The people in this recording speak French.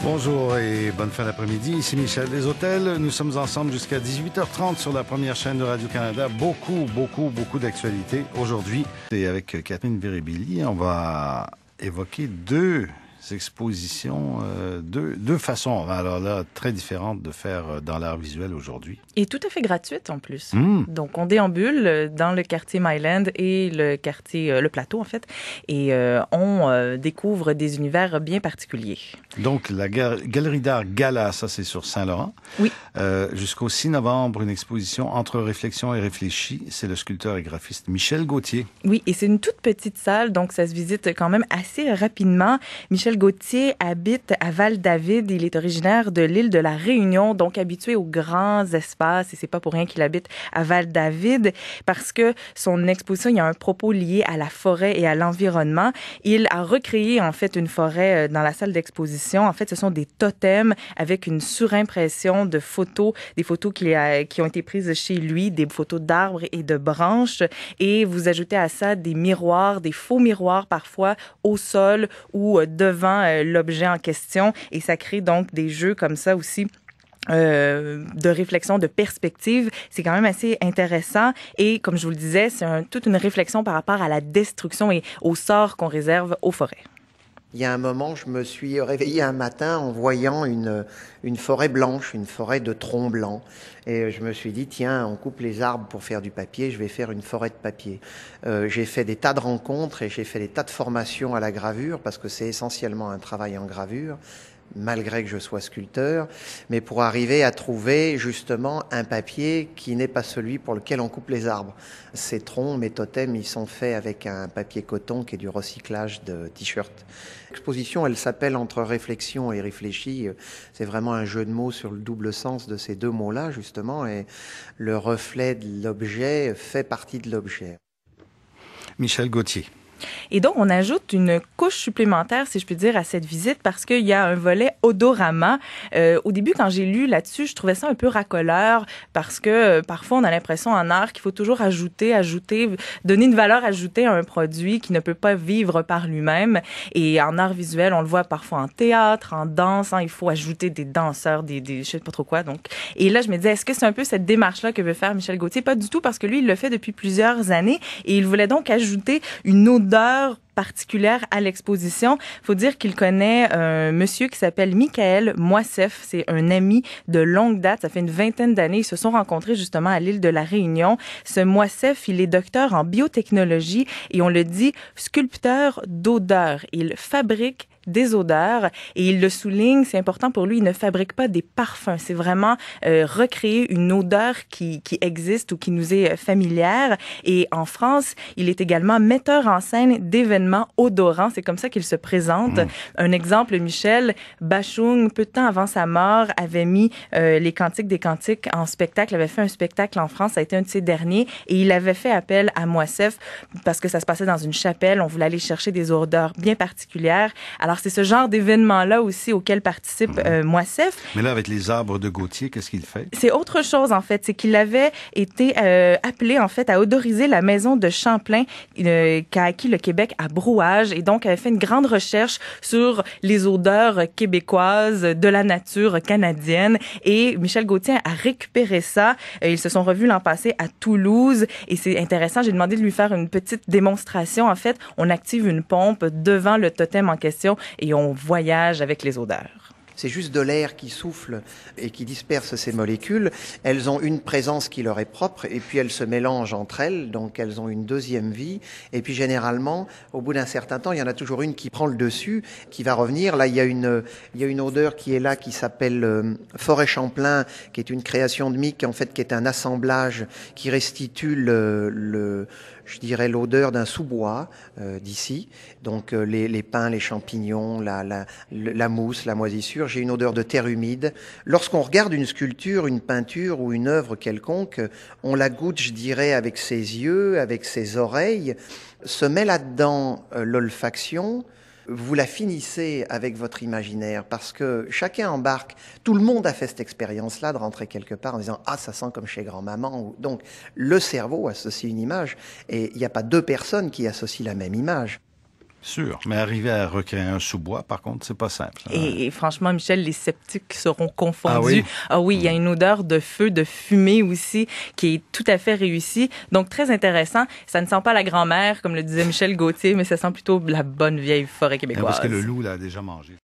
Bonjour et bonne fin d'après-midi. Ici Michel Desautels. Nous sommes ensemble jusqu'à 18h30 sur la première chaîne de Radio-Canada. Beaucoup d'actualités aujourd'hui. Et avec Catherine Viribili, on va évoquer deux expositions, deux façons, alors là, très différentes de faire dans l'art visuel aujourd'hui. Et tout à fait gratuite en plus. Donc, on déambule dans le quartier Myland et le quartier, le plateau en fait, et on découvre des univers bien particuliers. Donc, la Galerie d'art Gala, ça c'est sur Saint-Laurent. Oui. Jusqu'au 6 novembre, une exposition Entre réflexion et réfléchi. C'est le sculpteur et graphiste Michel Gauthier. Oui, et c'est une toute petite salle, donc ça se visite quand même assez rapidement. Michel Gauthier habite à Val-David. Il est originaire de l'île de la Réunion, donc habitué aux grands espaces. Et c'est pas pour rien qu'il habite à Val-David, parce que son exposition, il y a un propos lié à la forêt et à l'environnement. Il a recréé en fait une forêt dans la salle d'exposition. En fait, ce sont des totems avec une surimpression de photos, des photos qui ont été prises chez lui, des photos d'arbres et de branches. Et vous ajoutez à ça des miroirs, des faux miroirs parfois au sol ou devant l'objet en question. Et ça crée donc des jeux comme ça aussi de réflexion, de perspective. C'est quand même assez intéressant. Et comme je vous le disais, c'est toute une réflexion par rapport à la destruction et au sort qu'on réserve aux forêts. Il y a un moment, je me suis réveillé un matin en voyant une forêt blanche, une forêt de troncs blancs. Et je me suis dit, tiens, on coupe les arbres pour faire du papier, je vais faire une forêt de papier. J'ai fait des tas de rencontres et j'ai fait des tas de formations à la gravure, parce que c'est essentiellement un travail en gravure, malgré que je sois sculpteur, mais pour arriver à trouver justement un papier qui n'est pas celui pour lequel on coupe les arbres. Ces troncs, mes totems, ils sont faits avec un papier coton qui est du recyclage de t-shirts. L'exposition, elle s'appelle Entre réflexion et réfléchi. C'est vraiment un jeu de mots sur le double sens de ces deux mots-là, justement, et le reflet de l'objet fait partie de l'objet. Michel Gauthier. Et donc, on ajoute une couche supplémentaire, si je puis dire, à cette visite parce qu'il y a un volet odorama. Au début, quand j'ai lu là-dessus, je trouvais ça un peu racoleur parce que parfois, on a l'impression en art qu'il faut toujours ajouter, donner une valeur ajoutée à un produit qui ne peut pas vivre par lui-même. Et en art visuel, on le voit parfois en théâtre, en danse, il faut ajouter des danseurs, je sais pas trop quoi. Donc, et là, je me disais, est-ce que c'est un peu cette démarche-là que veut faire Michel Gauthier? Pas du tout, parce que lui, il le fait depuis plusieurs années et il voulait donc ajouter une odeur particulière à l'exposition. Il faut dire qu'il connaît un monsieur qui s'appelle Michael Moissef. C'est un ami de longue date. Ça fait une vingtaine d'années. Ils se sont rencontrés justement à l'île de la Réunion. Ce Moissef, il est docteur en biotechnologie et on le dit sculpteur d'odeur. Il fabrique des odeurs et il le souligne, c'est important pour lui, il ne fabrique pas des parfums, c'est vraiment recréer une odeur qui existe ou qui nous est familière. Et en France, il est également metteur en scène d'événements odorants, c'est comme ça qu'il se présente. Un exemple, Michel Bachung, peu de temps avant sa mort, avait mis les Cantiques des Cantiques en spectacle, avait fait un spectacle en France, ça a été un de ses derniers, et il avait fait appel à Moissef parce que ça se passait dans une chapelle, on voulait aller chercher des odeurs bien particulières. Alors, c'est ce genre d'événement-là aussi auquel participe Moissef. Mais là, avec les arbres de Gauthier, qu'est-ce qu'il fait? C'est autre chose, en fait. C'est qu'il avait été appelé, en fait, à odoriser la maison de Champlain qu'a acquis le Québec à Brouage. Et donc, avait fait une grande recherche sur les odeurs québécoises de la nature canadienne. Et Michel Gauthier a récupéré ça. Ils se sont revus l'an passé à Toulouse. Et c'est intéressant. J'ai demandé de lui faire une petite démonstration. En fait, on active une pompe devant le totem en question et on voyage avec les odeurs. C'est juste de l'air qui souffle et qui disperse ces molécules. Elles ont une présence qui leur est propre et puis elles se mélangent entre elles, donc elles ont une deuxième vie. Et puis généralement, au bout d'un certain temps, il y en a toujours une qui prend le dessus, qui va revenir. Là, il y a une odeur qui est là, qui s'appelle Forêt Champlain, qui est une création de Mick, en fait, qui est un assemblage qui restitue je dirais l'odeur d'un sous-bois d'ici. Donc les pins, les champignons, la mousse, la moisissure. J'ai une odeur de terre humide. Lorsqu'on regarde une sculpture, une peinture ou une œuvre quelconque, on la goûte, je dirais, avec ses yeux, avec ses oreilles. Se met là-dedans l'olfaction. Vous la finissez avec votre imaginaire parce que chacun embarque. Tout le monde a fait cette expérience-là de rentrer quelque part en disant « Ah, ça sent comme chez grand-maman ». Donc, le cerveau associe une image et il n'y a pas deux personnes qui associent la même image. Sûr, mais arriver à recréer un sous-bois, par contre, c'est pas simple. Et franchement, Michel, les sceptiques seront confondus. Ah oui? Ah oui, il y a une odeur de feu, de fumée aussi, qui est tout à fait réussie. Donc, très intéressant. Ça ne sent pas la grand-mère, comme le disait Michel Gauthier, mais ça sent plutôt la bonne vieille forêt québécoise. Parce que le loup l'a déjà mangé.